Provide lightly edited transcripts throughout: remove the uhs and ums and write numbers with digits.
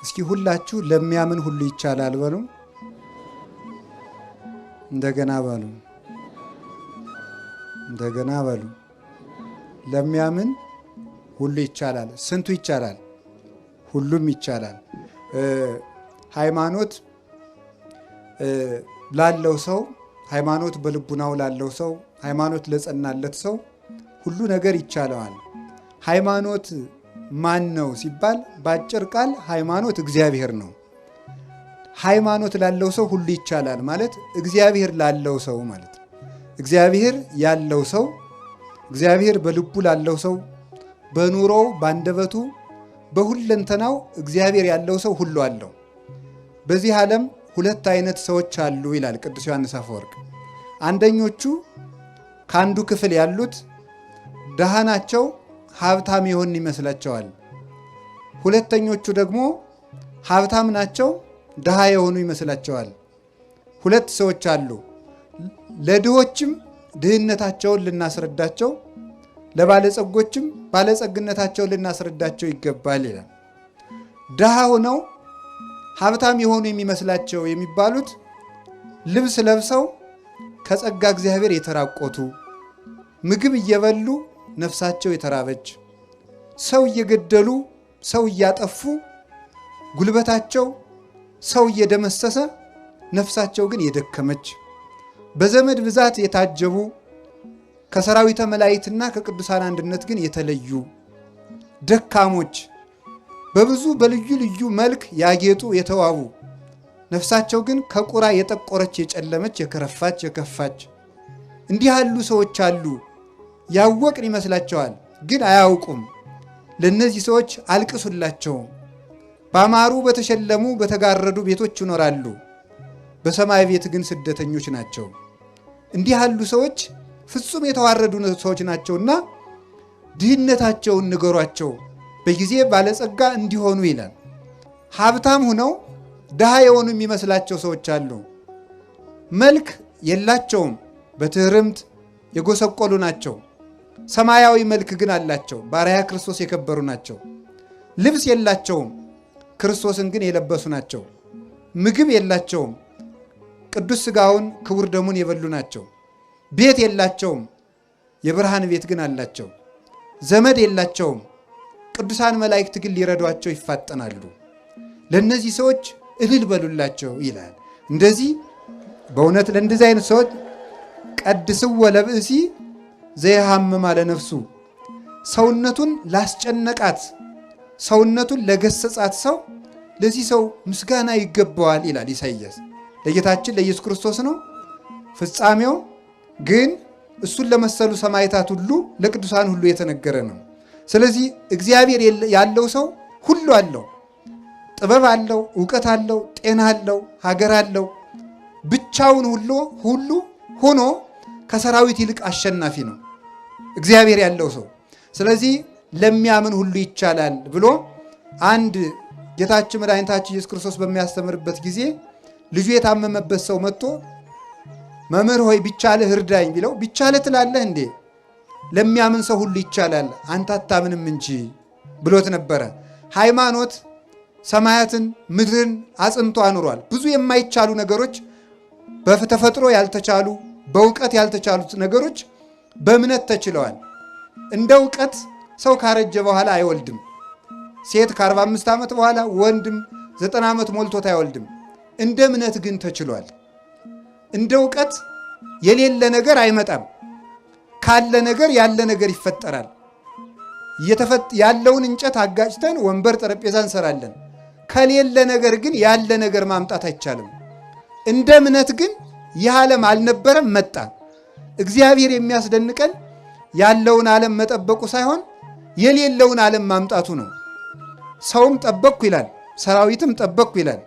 እስኪ ሁላችሁ ለሚያምን ሁሉ ይቻላል በሉ። እንደገና በሉ። እንደገና በሉ። ለሚያምን ሁሉ ይቻላል። ስንቱ ይቻላል? ሁሉም ይቻላል። ሃይማኖት ላለው ሰው፣ ሃይማኖት በልቡናው ላለው ሰው፣ ሃይማኖት ለጸናለት ሰው ሁሉ ነገር ይቻለዋል። ሃይማኖት ማን ነው ሲባል በአጭር ቃል ሃይማኖት እግዚአብሔር ነው። ሃይማኖት ላለው ሰው ሁሉ ይቻላል ማለት እግዚአብሔር ላለው ሰው ማለት ነው። እግዚአብሔር ያለው ሰው፣ እግዚአብሔር በልቡ ላለው ሰው፣ በኑሮው ባንደበቱ በሁለንተናው እግዚአብሔር ያለው ሰው ሁሉ አለው። በዚህ ዓለም ሁለት አይነት ሰዎች አሉ ይላል ቅዱስ ዮሐንስ አፈወርቅ። አንደኞቹ ከአንዱ ክፍል ያሉት ድሃ ናቸው፣ ሀብታም የሆን ይመስላቸዋል። ሁለተኞቹ ደግሞ ሀብታም ናቸው፣ ድሃ የሆኑ ይመስላቸዋል። ሁለት ሰዎች አሉ። ለድሆችም ድህነታቸውን ልናስረዳቸው፣ ለባለጸጎችም ባለጸግነታቸውን ልናስረዳቸው ይገባል ይላል። ድሃ ሆነው ሀብታም የሆኑ የሚመስላቸው የሚባሉት ልብስ ለብሰው ከጸጋ እግዚአብሔር የተራቆቱ፣ ምግብ እየበሉ ነፍሳቸው የተራበች፣ ሰው እየገደሉ ሰው እያጠፉ ጉልበታቸው ሰው እየደመሰሰ ነፍሳቸው ግን የደከመች፣ በዘመድ ብዛት የታጀቡ ከሰራዊተ መላእክትና ከቅዱሳን አንድነት ግን የተለዩ ደካሞች፣ በብዙ በልዩ ልዩ መልክ ያጌጡ የተዋቡ፣ ነፍሳቸው ግን ከቁራ የጠቆረች የጨለመች የከረፋች የከፋች፣ እንዲህ ያሉ ሰዎች አሉ። ያወቅን ይመስላቸዋል፣ ግን አያውቁም። ለእነዚህ ሰዎች አልቅሱላቸው። ባማሩ በተሸለሙ በተጋረዱ ቤቶች ይኖራሉ፣ በሰማይ ቤት ግን ስደተኞች ናቸው። እንዲህ ያሉ ሰዎች ፍጹም የተዋረዱ ሰዎች ናቸውና ድህነታቸውን ንገሯቸው፣ በጊዜ ባለጸጋ እንዲሆኑ ይላል። ሀብታም ሁነው ድሃ የሆኑ የሚመስላቸው ሰዎች አሉ። መልክ የላቸውም፣ በትህርምት የጎሰቆሉ ናቸው። ሰማያዊ መልክ ግን አላቸው፣ በአርአያ ክርስቶስ የከበሩ ናቸው። ልብስ የላቸውም፣ ክርስቶስን ግን የለበሱ ናቸው። ምግብ የላቸውም፣ ቅዱስ ሥጋውን ክቡር ደሙን የበሉ ናቸው። ቤት የላቸውም፣ የብርሃን ቤት ግን አላቸው። ዘመድ የላቸውም፣ ቅዱሳን መላእክት ግን ሊረዷቸው ይፋጠናሉ። ለእነዚህ ሰዎች እልል በሉላቸው ይላል። እንደዚህ በእውነት ለእንደዚህ አይነት ሰዎች ቀድስዎ ለብእሲ ዘይሃምም አለ ነፍሱ፣ ሰውነቱን ላስጨነቃት ሰውነቱን ለገሰጻት ሰው ለዚህ ሰው ምስጋና ይገባዋል ይላል ኢሳይያስ። ለጌታችን ለኢየሱስ ክርስቶስ ነው። ፍጻሜው ግን እሱን ለመሰሉ ሰማዕታት ሁሉ ለቅዱሳን ሁሉ የተነገረ ነው። ስለዚህ እግዚአብሔር ያለው ሰው ሁሉ አለው። ጥበብ አለው፣ ዕውቀት አለው፣ ጤና አለው፣ ሀገር አለው። ብቻውን ሁሉ ሆኖ ከሰራዊት ይልቅ አሸናፊ ነው እግዚአብሔር ያለው ሰው። ስለዚህ ለሚያምን ሁሉ ይቻላል ብሎ አንድ ጌታችን መድኃኒታችን ኢየሱስ ክርስቶስ በሚያስተምርበት ጊዜ ልጁ የታመመበት ሰው መጥቶ መምህር ሆይ ቢቻልህ እርዳኝ ቢለው ቢቻልህ ትላለህ እንዴ? ለሚያምን ሰው ሁሉ ይቻላል፣ አንተ አታምንም እንጂ ብሎት ነበረ። ሃይማኖት ሰማያትን ምድርን አጽንቶ አኑሯል። ብዙ የማይቻሉ ነገሮች፣ በተፈጥሮ ያልተቻሉ በእውቀት ያልተቻሉት ነገሮች በእምነት ተችለዋል። እንደ እውቀት ሰው ካረጀ በኋላ አይወልድም። ሴት ከ45 ዓመት በኋላ ወንድም 90 ዓመት ሞልቶት አይወልድም። እንደ እምነት ግን ተችሏል። እንደ እውቀት የሌለ ነገር አይመጣም። ካለ ነገር ያለ ነገር ይፈጠራል። ያለውን እንጨት አጋጭተን ወንበር ጠረጴዛ እንሰራለን። ከሌለ ነገር ግን ያለ ነገር ማምጣት አይቻልም። እንደ እምነት ግን ይህ ዓለም አልነበረም፣ መጣ። እግዚአብሔር የሚያስደንቀን ያለውን ዓለም መጠበቁ ሳይሆን የሌለውን ዓለም ማምጣቱ ነው። ሰውም ጠበቅኩ ይላል፣ ሰራዊትም ጠበቅኩ ይላል፣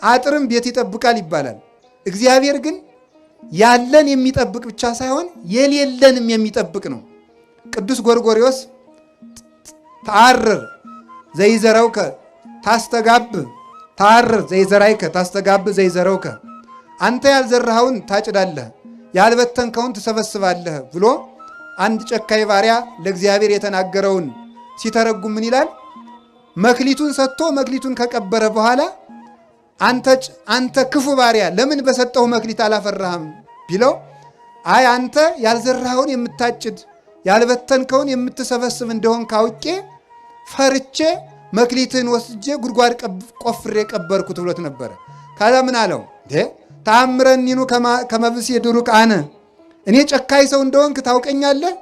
አጥርም ቤት ይጠብቃል ይባላል። እግዚአብሔር ግን ያለን የሚጠብቅ ብቻ ሳይሆን የሌለንም የሚጠብቅ ነው። ቅዱስ ጎርጎርዮስ ተአርር ዘይዘረውከ ታስተጋብ ተአርር ዘይዘራይከ ታስተጋብ ዘይዘረውከ፣ አንተ ያልዘራኸውን ታጭዳለህ፣ ያልበተንከውን ትሰበስባለህ ብሎ አንድ ጨካኝ ባሪያ ለእግዚአብሔር የተናገረውን ሲተረጉም ምን ይላል? መክሊቱን ሰጥቶ መክሊቱን ከቀበረ በኋላ አንተ ክፉ ባሪያ ለምን በሰጠው መክሊት አላፈራህም ቢለው አይ አንተ ያልዘራኸውን የምታጭድ ያልበተንከውን የምትሰበስብ እንደሆን ካውቄ ፈርቼ መክሊትን ወስጄ ጉድጓድ ቆፍሬ ቀበርኩት ብሎት ነበረ። ካዛ ምን አለው? ተአምረኒኑ ከመብስ የድሩቅ አነ እኔ ጨካኝ ሰው እንደሆንክ ታውቀኛለህ።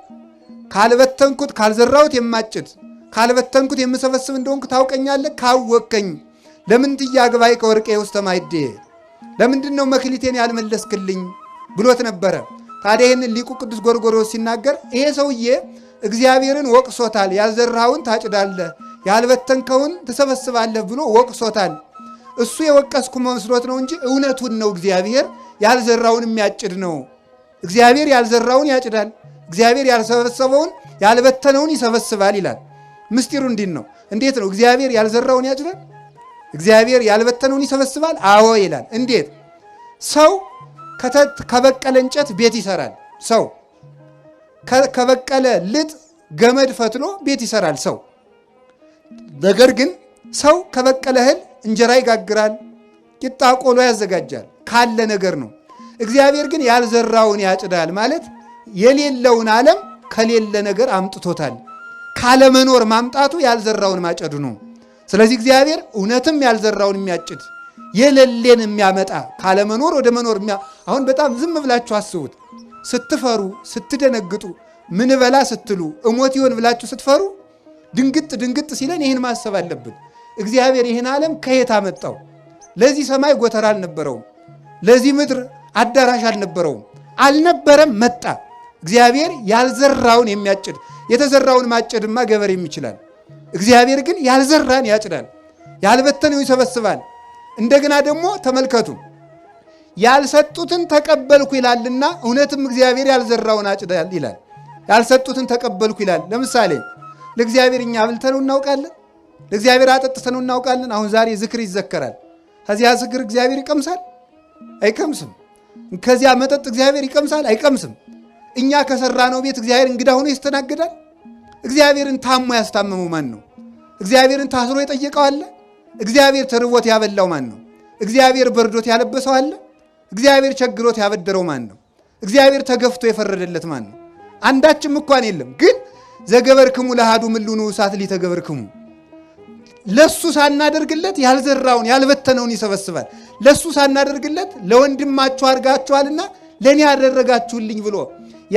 ካልበተንኩት ካልዘራሁት የማጭድ ካልበተንኩት የምሰበስብ እንደሆንክ ታውቀኛለህ። ካወቀኝ ለምን ትያግባይ ከወርቄ ውስጥ ማይዴ ለምንድን ነው መክሊቴን ያልመለስክልኝ ብሎት ነበረ። ታዲያ ይህንን ሊቁ ቅዱስ ጎርጎርዮስ ሲናገር ይሄ ሰውዬ እግዚአብሔርን ወቅሶታል። ያልዘራኸውን ታጭዳለህ፣ ያልበተንከውን ትሰበስባለህ ብሎ ወቅሶታል። እሱ የወቀስኩ መስሎት ነው እንጂ እውነቱን ነው። እግዚአብሔር ያልዘራውን የሚያጭድ ነው። እግዚአብሔር ያልዘራውን ያጭዳል፣ እግዚአብሔር ያልሰበሰበውን ያልበተነውን ይሰበስባል ይላል። ምስጢሩ እንዲህ ነው። እንዴት ነው እግዚአብሔር ያልዘራውን ያጭዳል? እግዚአብሔር ያልበተነውን ይሰበስባል? አዎ ይላል። እንዴት? ሰው ከበቀለ እንጨት ቤት ይሰራል። ሰው ከበቀለ ልጥ ገመድ ፈትሎ ቤት ይሰራል ሰው። ነገር ግን ሰው ከበቀለ እህል እንጀራ ይጋግራል፣ ቂጣ ቆሎ ያዘጋጃል። ካለ ነገር ነው። እግዚአብሔር ግን ያልዘራውን ያጭዳል ማለት የሌለውን ዓለም ከሌለ ነገር አምጥቶታል። ካለመኖር ማምጣቱ ያልዘራውን ማጨዱ ነው። ስለዚህ እግዚአብሔር እውነትም ያልዘራውን የሚያጭድ የሌለን የሚያመጣ ካለመኖር ወደ መኖር አሁን በጣም ዝም ብላችሁ አስቡት። ስትፈሩ ስትደነግጡ ምን በላ ስትሉ እሞት ይሆን ብላችሁ ስትፈሩ ድንግጥ ሲለን ይህን ማሰብ አለብን። እግዚአብሔር ይህን ዓለም ከየት አመጣው? ለዚህ ሰማይ ጎተራ አልነበረውም። ለዚህ ምድር አዳራሽ አልነበረውም። አልነበረም፣ መጣ። እግዚአብሔር ያልዘራውን የሚያጭድ የተዘራውን ማጨድማ ገበሬም ይችላል። እግዚአብሔር ግን ያልዘራን ያጭዳል፣ ያልበተነው ይሰበስባል። እንደገና ደግሞ ተመልከቱ፣ ያልሰጡትን ተቀበልኩ ይላልና እውነትም እግዚአብሔር ያልዘራውን አጭዳል ይላል። ያልሰጡትን ተቀበልኩ ይላል። ለምሳሌ ለእግዚአብሔር እኛ አብልተነው እናውቃለን? ለእግዚአብሔር አጠጥተነው እናውቃለን? አሁን ዛሬ ዝክር ይዘከራል። ከዚያ ዝክር እግዚአብሔር ይቀምሳል? አይቀምስም። ከዚያ መጠጥ እግዚአብሔር ይቀምሳል? አይቀምስም። እኛ ከሰራነው ቤት እግዚአብሔር እንግዳ ሆኖ ይስተናግዳል? እግዚአብሔርን ታሞ ያስታመመው ማን ነው? እግዚአብሔርን ታስሮ የጠየቀው አለ? እግዚአብሔር ተርቦት ያበላው ማን ነው? እግዚአብሔር በርዶት ያለበሰው አለ? እግዚአብሔር ቸግሮት ያበደረው ማን ነው? እግዚአብሔር ተገፍቶ የፈረደለት ማን ነው? አንዳችም እንኳን የለም። ግን ዘገበርክሙ ለአሐዱ ምሉኑ እሳት ሊተገበርክሙ ለሱ ሳናደርግለት ያልዘራውን ያልበተነውን ይሰበስባል። ለሱ ሳናደርግለት ለወንድማችሁ አድርጋችኋልና ለእኔ ያደረጋችሁልኝ ብሎ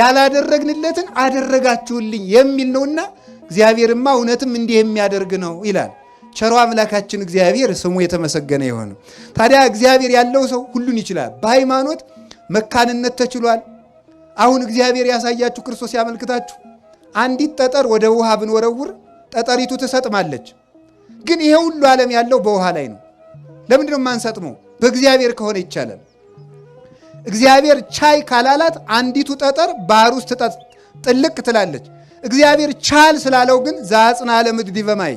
ያላደረግንለትን አደረጋችሁልኝ የሚል ነውና እግዚአብሔርማ እውነትም እንዲህ የሚያደርግ ነው ይላል። ቸሮ አምላካችን እግዚአብሔር ስሙ የተመሰገነ ይሁን። ታዲያ እግዚአብሔር ያለው ሰው ሁሉን ይችላል። በሃይማኖት መካንነት ተችሏል። አሁን እግዚአብሔር ያሳያችሁ ክርስቶስ ያመልክታችሁ። አንዲት ጠጠር ወደ ውሃ ብንወረውር ጠጠሪቱ ትሰጥማለች። ግን ይሄ ሁሉ ዓለም ያለው በውሃ ላይ ነው። ለምንድን ነው የማንሰጥመው? በእግዚአብሔር ከሆነ ይቻላል። እግዚአብሔር ቻይ ካላላት አንዲቱ ጠጠር ባህር ውስጥ ጥልቅ ትላለች። እግዚአብሔር ቻል ስላለው ግን ዘአጽንዐ ለምድር ዲበ ማይ፣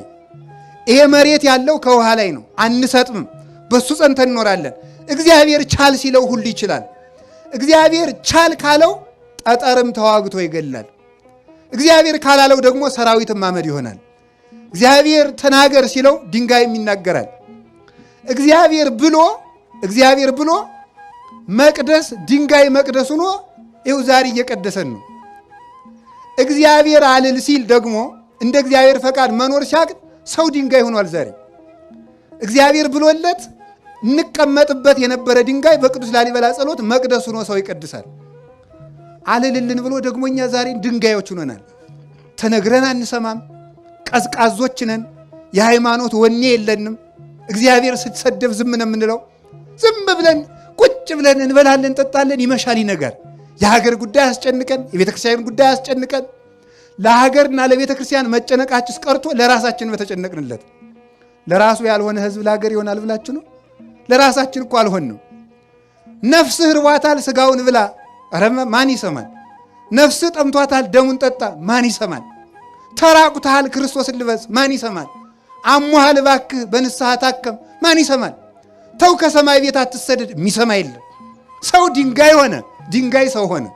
ይሄ መሬት ያለው ከውሃ ላይ ነው። አንሰጥምም፣ በሱ ጸንተን እንኖራለን። እግዚአብሔር ቻል ሲለው ሁሉ ይችላል። እግዚአብሔር ቻል ካለው ጠጠርም ተዋግቶ ይገላል። እግዚአብሔር ካላለው ደግሞ ሰራዊትም ማመድ ይሆናል። እግዚአብሔር ተናገር ሲለው ድንጋይም ይናገራል። እግዚአብሔር ብሎ መቅደስ ድንጋይ መቅደስ ሆኖ ይኸው ዛሬ እየቀደሰን ነው። እግዚአብሔር አልል ሲል ደግሞ እንደ እግዚአብሔር ፈቃድ መኖር ሲያቅት ሰው ድንጋይ ሆኗል። ዛሬ እግዚአብሔር ብሎለት እንቀመጥበት የነበረ ድንጋይ በቅዱስ ላሊበላ ጸሎት መቅደስ ሆኖ ሰው ይቀድሳል። አልልልን ብሎ ደግሞ እኛ ዛሬ ድንጋዮች ሆነናል። ተነግረን አንሰማም። ቀዝቃዞች ነን። የሃይማኖት ወኔ የለንም። እግዚአብሔር ስትሰደብ ዝም ነው የምንለው። ዝም ብለን ቁጭ ብለን እንበላለን፣ እንጠጣለን፣ ይመሻል ይነጋል። የሀገር ጉዳይ አስጨንቀን፣ የቤተ ክርስቲያን ጉዳይ አስጨንቀን፣ ለሀገርና ለቤተ ክርስቲያን መጨነቃችስ ቀርቶ ለራሳችን በተጨነቅንለት። ለራሱ ያልሆነ ህዝብ ለሀገር ይሆናል ብላችሁ ነው? ለራሳችን እኮ አልሆንም። ነፍስህ ርቧታል፣ ስጋውን ብላ፣ ኧረ ማን ይሰማል? ነፍስህ ጠምቷታል፣ ደሙን ጠጣ፣ ማን ይሰማል? ተራቁተሃል፣ ክርስቶስን ልበስ፣ ማን ይሰማል? አሞሃል፣ እባክህ በንስሐ ታከም፣ ማን ይሰማል? ተው ከሰማይ ቤት አትሰደድ፣ የሚሰማ የለም። ሰው ድንጋይ ሆነ፣ ድንጋይ ሰው ሆነ።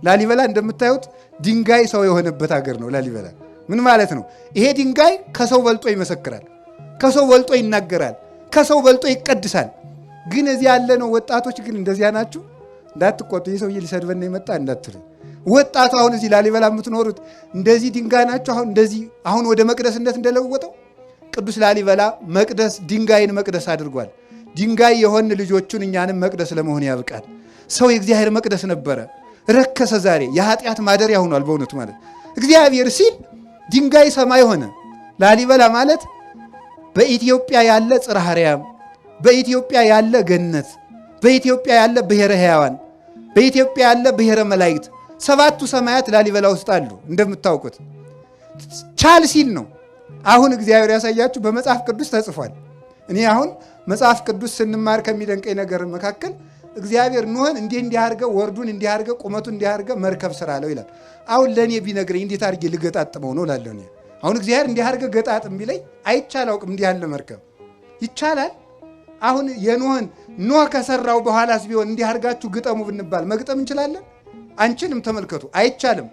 ላሊበላ እንደምታዩት ድንጋይ ሰው የሆነበት ሀገር ነው ላሊበላ። ምን ማለት ነው? ይሄ ድንጋይ ከሰው በልጦ ይመሰክራል፣ ከሰው በልጦ ይናገራል፣ ከሰው በልጦ ይቀድሳል። ግን እዚህ ያለ ነው ወጣቶች ግን እንደዚያ ናችሁ። እንዳትቆጡ፣ ይህ ሰውዬ ሊሰድበን የመጣ እንዳትሉ። ወጣቱ አሁን እዚህ ላሊበላ የምትኖሩት እንደዚህ ድንጋይ ናቸው። አሁን እንደዚህ አሁን ወደ መቅደስነት እንደለወጠው ቅዱስ ላሊበላ መቅደስ ድንጋይን መቅደስ አድርጓል። ድንጋይ የሆን ልጆቹን እኛንም መቅደስ ለመሆን ያብቃል። ሰው የእግዚአብሔር መቅደስ ነበረ፣ ረከሰ። ዛሬ የኃጢአት ማደሪያ ሆኗል። በእውነቱ ማለት እግዚአብሔር ሲል ድንጋይ ሰማይ ሆነ። ላሊበላ ማለት በኢትዮጵያ ያለ ጽርሐ አርያም፣ በኢትዮጵያ ያለ ገነት፣ በኢትዮጵያ ያለ ብሔረ ሕያዋን፣ በኢትዮጵያ ያለ ብሔረ መላእክት፣ ሰባቱ ሰማያት ላሊበላ ውስጥ አሉ። እንደምታውቁት ቻል ሲል ነው። አሁን እግዚአብሔር ያሳያችሁ በመጽሐፍ ቅዱስ ተጽፏል። እኔ አሁን መጽሐፍ ቅዱስ ስንማር ከሚደንቀኝ ነገር መካከል እግዚአብሔር ኖህን እንዲህ አድርገህ ወርዱን እንዲህ አድርገህ ቁመቱን እንዲህ አድርገህ መርከብ ስራ አለው ይላል። አሁን ለእኔ ቢነግረኝ እንዴት አድርጌ ልገጣጥመው ነው ላለሁ። አሁን እግዚአብሔር እንዲህ አድርገህ ገጣጥም ቢለኝ አይቻል አውቅም። እንዲህ ያለ መርከብ ይቻላል? አሁን የኖህን ኖህ ከሰራው በኋላስ ቢሆን እንዲህ አድርጋችሁ ግጠሙ ብንባል መግጠም እንችላለን? አንችልም። ተመልከቱ፣ አይቻልም።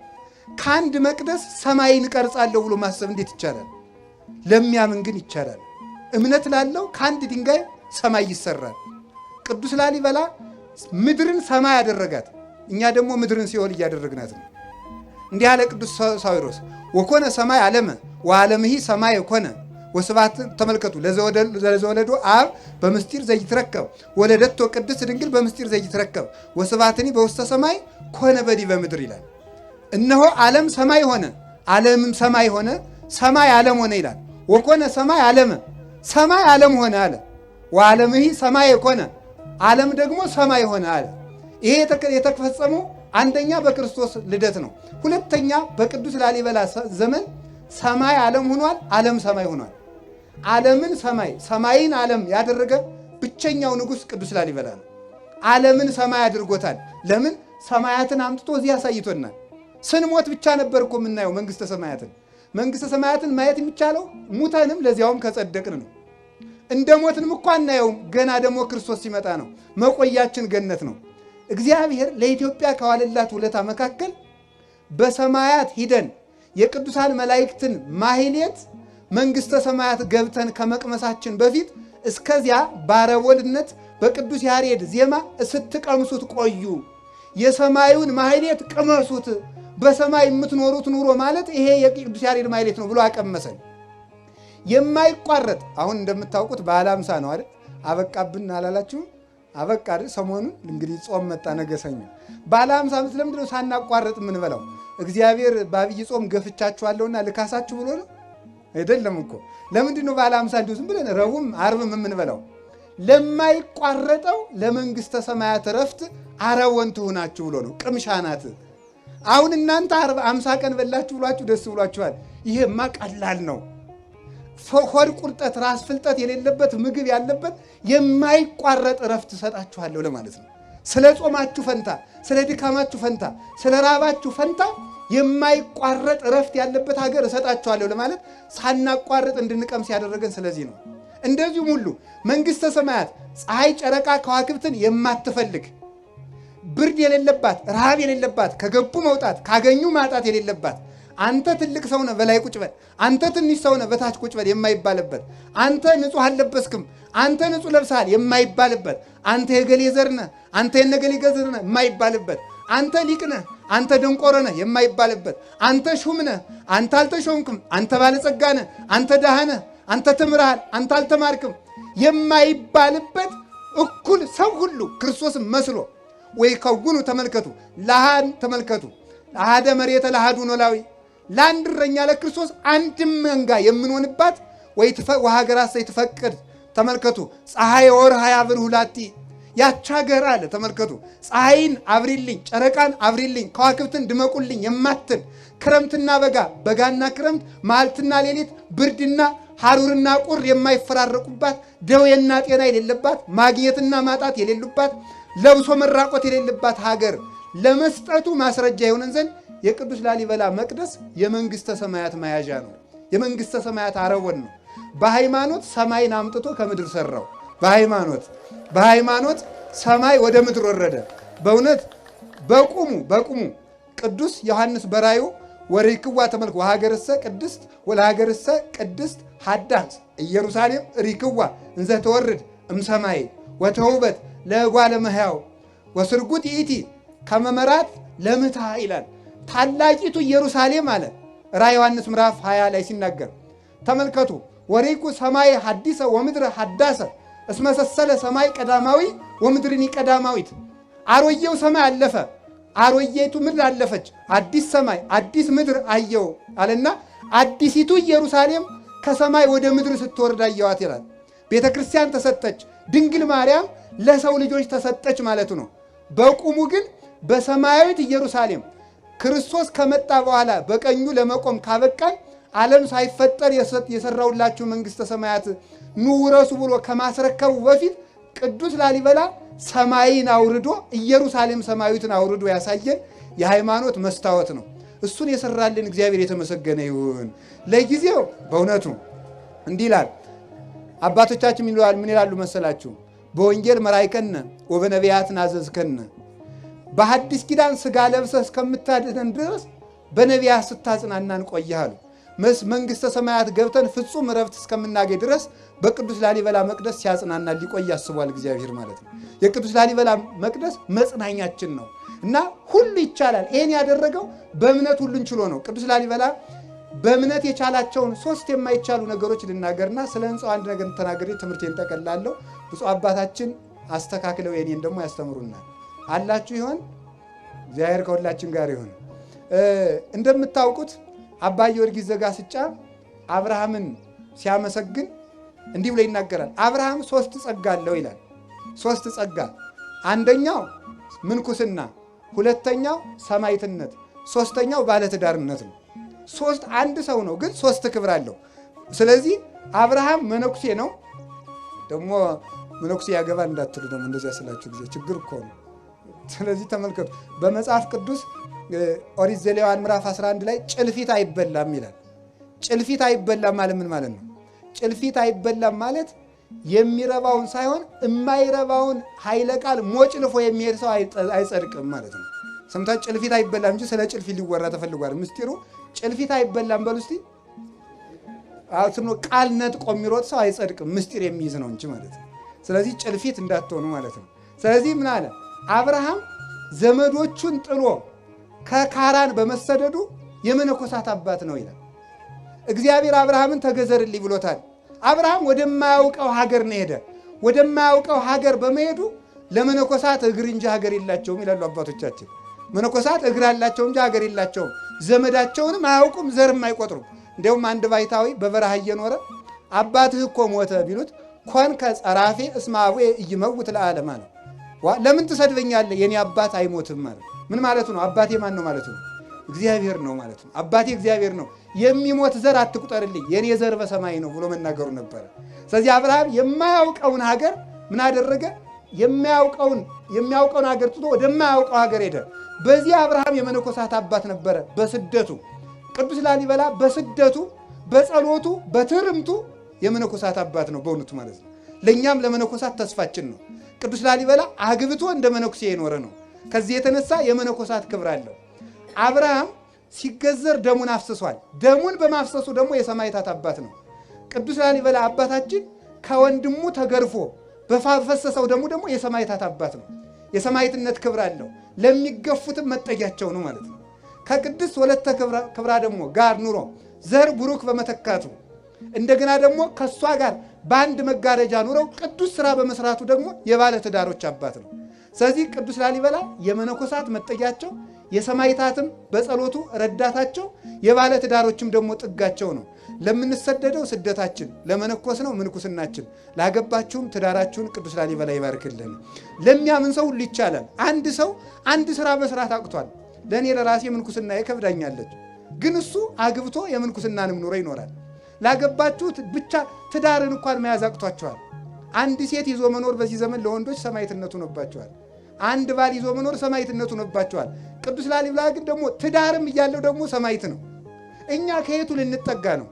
ከአንድ መቅደስ ሰማይን እቀርጻለሁ ብሎ ማሰብ እንዴት ይቻላል? ለሚያምን ግን ይቻላል። እምነት ላለው ከአንድ ድንጋይ ሰማይ ይሰራል። ቅዱስ ላሊበላ ምድርን ሰማይ ያደረጋት፣ እኛ ደግሞ ምድርን ሲኦል እያደረግናት ነው። እንዲህ ያለ ቅዱስ ሳዊሮስ ወኮነ ሰማይ ዓለመ ወዓለምሂ ሰማይ ኮነ ወስብሐት። ተመልከቱ፣ ለዘወለዶ አብ በምስጢር ዘይትረከብ ወለደቶ ቅድስት ድንግል በምስጢር ዘይትረከብ ወስብሐትኒ በውስተ ሰማይ ኮነ በዲበ ምድር ይላል። እነሆ ዓለም ሰማይ ሆነ፣ ዓለምም ሰማይ ሆነ፣ ሰማይ ዓለም ሆነ ይላል። ወኮነ ሰማይ ዓለመ፣ ሰማይ ዓለም ሆነ አለ። ወዓለምሂ ሰማይ ኮነ፣ ዓለም ደግሞ ሰማይ ሆነ አለ። ይሄ የተፈጸመው አንደኛ በክርስቶስ ልደት ነው። ሁለተኛ በቅዱስ ላሊበላ ዘመን ሰማይ ዓለም ሆኗል፣ ዓለም ሰማይ ሆኗል። ዓለምን ሰማይ ሰማይን ዓለም ያደረገ ብቸኛው ንጉሥ ቅዱስ ላሊበላ ነው። ዓለምን ሰማይ አድርጎታል። ለምን? ሰማያትን አምጥቶ እዚህ ያሳይቶናል። ስንሞት ብቻ ነበር እኮ የምናየው መንግሥተ ሰማያትን። መንግሥተ ሰማያትን ማየት የሚቻለው ሙተንም ለዚያውም ከጸደቅን ነው። እንደ ሞትንም እኮ አናየውም። ገና ደግሞ ክርስቶስ ሲመጣ ነው። መቆያችን ገነት ነው። እግዚአብሔር ለኢትዮጵያ ከዋለላት ውለታ መካከል በሰማያት ሂደን የቅዱሳን መላእክትን ማህሌት መንግሥተ ሰማያት ገብተን ከመቅመሳችን በፊት እስከዚያ ባረቦልነት በቅዱስ ያሬድ ዜማ ስትቀምሱት ቆዩ፣ የሰማዩን ማህሌት ቅመሱት፣ በሰማይ የምትኖሩት ኑሮ ማለት ይሄ የቅዱስ ያሬድ ማህሌት ነው ብሎ አቀመሰን። የማይቋረጥ አሁን እንደምታውቁት በዓለ ሃምሳ ነው አይደል? አበቃብን አላላችሁ? አበቃ አይደል? ሰሞኑን እንግዲህ ጾም መጣ፣ ነገ ሰኞ በዓለ ሃምሳ ለምንድን ነው ሳናቋረጥ የምንበላው? እግዚአብሔር በአብይ ጾም ገፍቻችኋለሁና ልካሳችሁ ብሎ ነው አይደለም እኮ። ለምንድን ነው በዓለ ሃምሳ እንዲሁ ዝም ብለን ረቡዕም ዓርብም የምንበላው? ለማይቋረጠው ለመንግሥተ ሰማያት ረፍት አረወንት ሁናችሁ ብሎ ነው። ቅምሻ ናት። አሁን እናንተ 50 ቀን በላችሁ ብሏችሁ ደስ ብሏችኋል። ይሄማ ቀላል ነው። ሆድ ቁርጠት፣ ራስ ፍልጠት የሌለበት ምግብ ያለበት የማይቋረጥ ረፍት ሰጣችኋለሁ ለማለት ነው። ስለ ጾማችሁ ፈንታ፣ ስለ ድካማችሁ ፈንታ፣ ስለ ራባችሁ ፈንታ የማይቋረጥ ረፍት ያለበት ሀገር እሰጣችኋለሁ ለማለት ሳናቋርጥ እንድንቀምስ ያደረገን ስለዚህ ነው። እንደዚሁም ሁሉ መንግሥተ ሰማያት ፀሐይ፣ ጨረቃ፣ ከዋክብትን የማትፈልግ ብርድ የሌለባት፣ ረሃብ የሌለባት፣ ከገቡ መውጣት ካገኙ ማጣት የሌለባት፣ አንተ ትልቅ ሰው ነህ በላይ ቁጭ በል፣ አንተ ትንሽ ሰው ነህ በታች ቁጭ በል የማይባልበት፣ አንተ ንጹሕ አልለበስክም፣ አንተ ንጹሕ ለብሰሃል የማይባልበት፣ አንተ የገሌ ዘር ነህ፣ አንተ የነገሌ ዘር ነህ የማይባልበት፣ አንተ ሊቅ ነህ፣ አንተ ደንቆሮ ነህ የማይባልበት፣ አንተ ሹም ነህ፣ አንተ አልተሾምክም፣ አንተ ባለጸጋ ነህ፣ አንተ ድሃ ነህ፣ አንተ ተምረሃል፣ አንተ አልተማርክም የማይባልበት እኩል ሰው ሁሉ ክርስቶስን መስሎ ወይ ከጉኑ ተመልከቱ፣ ለሃን ተመልከቱ፣ ለሃደ መሬተ ለሃዱ ኖላዊ ለአንድ እረኛ ለክርስቶስ አንድም መንጋ የምንሆንባት ወይ ወሀገራት ይትፈቅድ ተመልከቱ፣ ፀሐይ ወርሃ ያብርሁ ላቲ ያች ሀገር አለ። ተመልከቱ፣ ፀሐይን አብሪልኝ፣ ጨረቃን አብሪልኝ፣ ከዋክብትን ድመቁልኝ የማትል ክረምትና በጋ፣ በጋና ክረምት፣ መዓልትና ሌሊት፣ ብርድና ሐሩርና ቁር የማይፈራረቁባት፣ ደዌና ጤና የሌለባት፣ ማግኘትና ማጣት የሌሉባት፣ ለብሶ መራቆት የሌለባት ሀገር ለመስጠቱ ማስረጃ የሆነን ዘንድ የቅዱስ ላሊበላ መቅደስ የመንግሥተ ሰማያት መያዣ ነው። የመንግሥተ ሰማያት አረወን ነው። በሃይማኖት ሰማይን አምጥቶ ከምድር ሰራው። በሃይማኖት ሰማይ ወደ ምድር ወረደ። በእውነት በቁሙ ቅዱስ ዮሐንስ በራዩ ወሪክዋ ተመልክ ወሀገርሰ ቅድስት ወለሀገርሰ ቅድስት ሀዳስ ኢየሩሳሌም ሪክዋ እንዘ ተወርድ እምሰማይ ወተውበት ለጓለ መሕያው ወስርጉት ይእቲ ከመመራት ለምታ ይላል። ታላቂቱ ኢየሩሳሌም አለ ራዕየ ዮሐንስ ምዕራፍ 20 ላይ ሲናገር ተመልከቱ። ወሪኩ ሰማይ ሐዲሰ ወምድር ሐዳሰ እስመሰሰለ ሰማይ ቀዳማዊ ወምድርኒ ቀዳማዊት። አሮጌው ሰማይ አለፈ፣ አሮጌይቱ ምድር አለፈች፣ አዲስ ሰማይ አዲስ ምድር አየው አለና አዲሲቱ ኢየሩሳሌም ከሰማይ ወደ ምድር ስትወርድ አየዋት ይላል። ቤተ ክርስቲያን ተሰጠች፣ ድንግል ማርያም ለሰው ልጆች ተሰጠች ማለቱ ነው። በቁሙ ግን በሰማያዊት ኢየሩሳሌም ክርስቶስ ከመጣ በኋላ በቀኙ ለመቆም ካበቃን ዓለም ሳይፈጠር የሰራውላችሁ መንግሥተ ሰማያት ኑ ውረሱ ብሎ ከማስረከቡ በፊት ቅዱስ ላሊበላ ሰማይን አውርዶ ኢየሩሳሌም ሰማያዊትን አውርዶ ያሳየን የሃይማኖት መስታወት ነው። እሱን የሰራልን እግዚአብሔር የተመሰገነ ይሁን። ለጊዜው በእውነቱ እንዲህ ይላል አባቶቻችን ምን ይላሉ መሰላችሁ? በወንጌል መራይከነ ወበነቢያት ናዘዝከነ። በሐዲስ ኪዳን ሥጋ ለብሰህ እስከምታድነን ድረስ በነቢያት ስታጽናናን ቆየሃሉ። መንግሥተ ሰማያት ገብተን ፍጹም ረፍት እስከምናገኝ ድረስ በቅዱስ ላሊበላ መቅደስ ሲያጽናና ሊቆይ ያስቧል እግዚአብሔር ማለት ነው። የቅዱስ ላሊበላ መቅደስ መጽናኛችን ነው እና ሁሉ ይቻላል። ይሄን ያደረገው በእምነት ሁሉን ችሎ ነው። ቅዱስ ላሊበላ በእምነት የቻላቸውን 3 የማይቻሉ ነገሮች ልናገርና ስለ ሕንፃው አንድ ነገር ተናግሬ ትምህርቴን ጠቀላለሁ። ብፁዕ አባታችን አስተካክለው የኔን ደግሞ ያስተምሩናል። አላችሁ ይሆን? እግዚአብሔር ከሁላችን ጋር ይሁን። እንደምታውቁት አባ ጊዮርጊስ ዘጋስጫ አብርሃምን ሲያመሰግን እንዲህ ብሎ ይናገራል። አብርሃም 3 ጸጋ አለው ይላል። 3 ጸጋ፣ አንደኛው ምንኩስና፣ ሁለተኛው ሰማዕትነት፣ ሶስተኛው ባለትዳርነት ነው። አንድ ሰው ነው ግን 3 ክብር አለው። ስለዚህ አብርሃም መነኩሴ ነው። ደግሞ መነኩሴ ያገባል እንዳትሉ ደግሞ እንደዚያ ስላችሁ ጊዜ ችግር እኮ ነው። ስለዚህ ተመልከቱ በመጽሐፍ ቅዱስ ኦሪት ዘሌዋውያን ምዕራፍ 11 ላይ ጭልፊት አይበላም ይላል። ጭልፊት አይበላም ማለት ምን ማለት ነው? ጭልፊት አይበላም ማለት የሚረባውን ሳይሆን የማይረባውን ኃይለ ቃል ሞጭልፎ የሚሄድ ሰው አይጸድቅም ማለት ነው። ሰምታ ጭልፊት አይበላም እንጂ ስለ ጭልፊት ሊወራ ተፈልጓል። ምስጢሩ ጭልፊት አይበላም በሉ እስቲ። አውትኖ ቃል ነጥቆ የሚሮጥ ሰው አይጸድቅም፣ ምስጢር የሚይዝ ነው እንጂ ማለት ነው። ስለዚህ ጭልፊት እንዳትሆኑ ማለት ነው። ስለዚህ ምን አለ አብርሃም ዘመዶቹን ጥሎ ከካራን በመሰደዱ የመነኮሳት አባት ነው ይላል። እግዚአብሔር አብርሃምን ተገዘርልኝ ብሎታል። አብርሃም ወደማያውቀው ሀገር ነው ሄደ። ወደማያውቀው ሀገር በመሄዱ ለመነኮሳት እግር እንጂ ሀገር የላቸውም ይላሉ አባቶቻችን። መነኮሳት እግር አላቸው እንጂ ሀገር የላቸውም። ዘመዳቸውንም አያውቁም፣ ዘርም አይቆጥሩም። እንዲያውም አንድ ባይታዊ በበረሃ እየኖረ አባትህ እኮ ሞተ ቢሉት ኮንከ ጸራፌ እስመ አቡየ ኢይመውት ለዓለመ ነው። ለምን ትሰድበኛለህ? የኔ አባት አይሞትም ማለት ምን ማለቱ ነው? አባቴ ማን ነው ማለቱ ነው? እግዚአብሔር ነው ማለት ነው። አባቴ እግዚአብሔር ነው። የሚሞት ዘር አትቁጠርልኝ፣ የኔ ዘር በሰማይ ነው ብሎ መናገሩ ነበረ። ስለዚህ አብርሃም የማያውቀውን ሀገር ምን አደረገ? የሚያውቀውን ሀገር ትቶ ወደማያውቀው ሀገር ሄደ። በዚህ አብርሃም የመነኮሳት አባት ነበረ። በስደቱ ቅዱስ ላሊበላ በስደቱ በጸሎቱ በትርምቱ የመነኮሳት አባት ነው በእውነቱ ማለት ነው። ለእኛም ለመነኮሳት ተስፋችን ነው። ቅዱስ ላሊበላ አግብቶ እንደ መነኩሴ የኖረ ነው። ከዚህ የተነሳ የመነኮሳት ክብር አለው። አብርሃም ሲገዘር ደሙን አፍስሷል። ደሙን በማፍሰሱ ደግሞ የሰማዕታት አባት ነው። ቅዱስ ላሊበላ አባታችን ከወንድሙ ተገርፎ በፈሰሰው ደሙ ደግሞ የሰማዕታት አባት ነው። የሰማዕትነት ክብር አለው። ለሚገፉትም መጠጊያቸው ነው ማለት ነው። ከቅድስት ወለተ ክብራ ደግሞ ጋር ኑሮ ዘር ቡሩክ በመተካቱ እንደገና ደግሞ ከሷ ጋር በአንድ መጋረጃ ኑረው ቅዱስ ሥራ በመስራቱ ደግሞ የባለ ትዳሮች አባት ነው። ስለዚህ ቅዱስ ላሊበላ የመነኮሳት መጠጊያቸው፣ የሰማዕታትም በጸሎቱ ረዳታቸው፣ የባለ ትዳሮችም ደግሞ ጥጋቸው ነው። ለምንሰደደው ስደታችን፣ ለመነኮስ ነው ምንኩስናችን። ላገባችሁም ትዳራችሁን ቅዱስ ላሊበላ ይባርክልን። ለሚያምን ሰው ሁሉ ይቻላል። አንድ ሰው አንድ ሥራ መስራት አቅቷል። ለእኔ ለራሴ ምንኩስና ይከብዳኛለች፣ ግን እሱ አግብቶ የምንኩስናንም ኑሮ ይኖራል። ላገባችሁት ብቻ ትዳርን እንኳን መያዝ አቅቷቸዋል። አንድ ሴት ይዞ መኖር በዚህ ዘመን ለወንዶች ሰማዕትነቱ ሆኖባቸዋል። አንድ ባል ይዞ መኖር ሰማዕትነቱ ሆኖባቸዋል። ቅዱስ ላሊበላ ግን ደግሞ ትዳርም እያለው ደግሞ ሰማዕት ነው። እኛ ከየቱ ልንጠጋ ነው?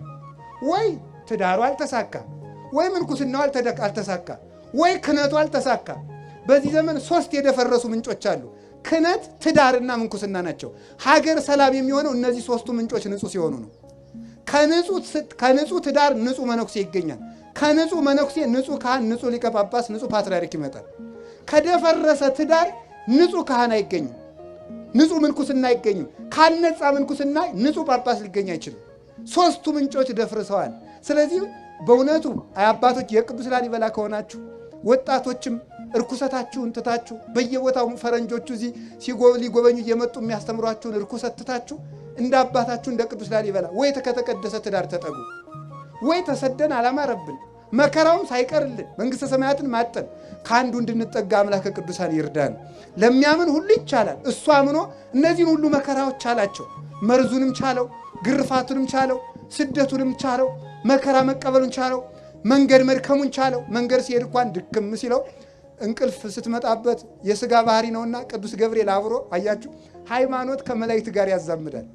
ወይ ትዳሩ አልተሳካ፣ ወይ ምንኩስናው አልተሳካ፣ ወይ ክህነቱ አልተሳካ። በዚህ ዘመን 3 የደፈረሱ ምንጮች አሉ። ክህነት፣ ትዳርና ምንኩስና ናቸው። ሀገር ሰላም የሚሆነው እነዚህ ሶስቱ ምንጮች ንጹህ ሲሆኑ ነው። ከንጹህ ትዳር ንጹህ መነኩሴ ይገኛል። ከንጹህ መነኩሴ ንጹህ ካህን፣ ንጹህ ሊቀ ጳጳስ፣ ንጹህ ፓትርያርክ ይመጣል። ከደፈረሰ ትዳር ንጹህ ካህን አይገኝም፣ ንጹህ ምንኩስና አይገኝም። ካልነጻ ምንኩስና ንጹህ ጳጳስ ሊገኝ አይችልም። ሶስቱ ምንጮች ደፍርሰዋል። ስለዚህ በእውነቱ አባቶች የቅዱስ ላሊበላ ከሆናችሁ ወጣቶችም እርኩሰታችሁን ትታችሁ በየቦታው ፈረንጆቹ እዚህ ሊጎበኙ እየመጡ የሚያስተምሯችሁን እርኩሰት ትታችሁ እንደ አባታችሁ እንደ ቅዱስ ላሊበላ ወይ ከተቀደሰ ትዳር ተጠጉ፣ ወይ ተሰደን አላማረብን መከራውም ሳይቀርልን መንግሥተ ሰማያትን ማጠን ከአንዱ እንድንጠጋ አምላከ ቅዱሳን ይርዳን። ለሚያምን ሁሉ ይቻላል። እሱ አምኖ እነዚህን ሁሉ መከራዎች ቻላቸው። መርዙንም ቻለው፣ ግርፋቱንም ቻለው፣ ስደቱንም ቻለው፣ መከራ መቀበሉን ቻለው፣ መንገድ መድከሙን ቻለው። መንገድ ሲሄድ እንኳን ድክም ሲለው እንቅልፍ ስትመጣበት የሥጋ ባህሪ ነውና ቅዱስ ገብርኤል አብሮ አያችሁ፣ ሃይማኖት ከመላእክት ጋር ያዛምዳል።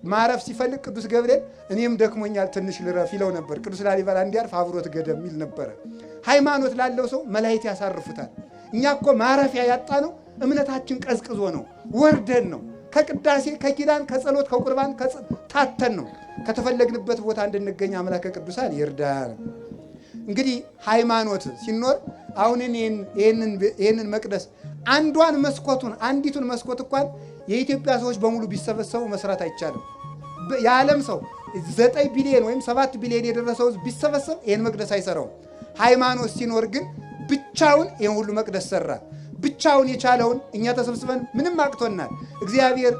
ማረፍ ሲፈልግ ቅዱስ ገብርኤል እኔም ደክሞኛል ትንሽ ልረፍ ይለው ነበር። ቅዱስ ላሊበላ እንዲያርፍ አብሮት ገደም ይል ነበረ። ሃይማኖት ላለው ሰው መላእክት ያሳርፉታል። እኛ እኮ ማረፊያ ያጣ ነው እምነታችን ቀዝቅዞ ነው፣ ወርደን ነው፣ ከቅዳሴ ከኪዳን ከጸሎት ከቁርባን ታተን ነው። ከተፈለግንበት ቦታ እንድንገኝ አምላከ ቅዱሳን ይርዳን። እንግዲህ ሃይማኖት ሲኖር አሁን ይህንን መቅደስ አንዲቱን መስኮት እንኳን የኢትዮጵያ ሰዎች በሙሉ ቢሰበሰቡ መስራት አይቻልም። የዓለም ሰው 9 ቢሊዮን ወይም 7 ቢሊዮን የደረሰው ቢሰበሰብ ይህን መቅደስ አይሰራውም። ሃይማኖት ሲኖር ግን ብቻውን ይህን ሁሉ መቅደስ ሰራ። ብቻውን የቻለውን እኛ ተሰብስበን ምንም አቅቶናል። እግዚአብሔር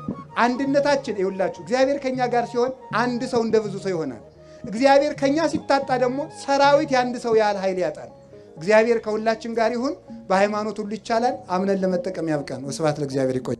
አንድነታችን ይውላችሁ። እግዚአብሔር ከኛ ጋር ሲሆን አንድ ሰው እንደ ብዙ ሰው ይሆናል። እግዚአብሔር ከኛ ሲታጣ ደግሞ ሰራዊት የአንድ ሰው ያህል ኃይል ያጣል። እግዚአብሔር ከሁላችን ጋር ይሁን። በሃይማኖት ሁሉ ይቻላል። አምነን ለመጠቀም ያብቃን። ወስብሐት ለእግዚአብሔር። ይቆይ።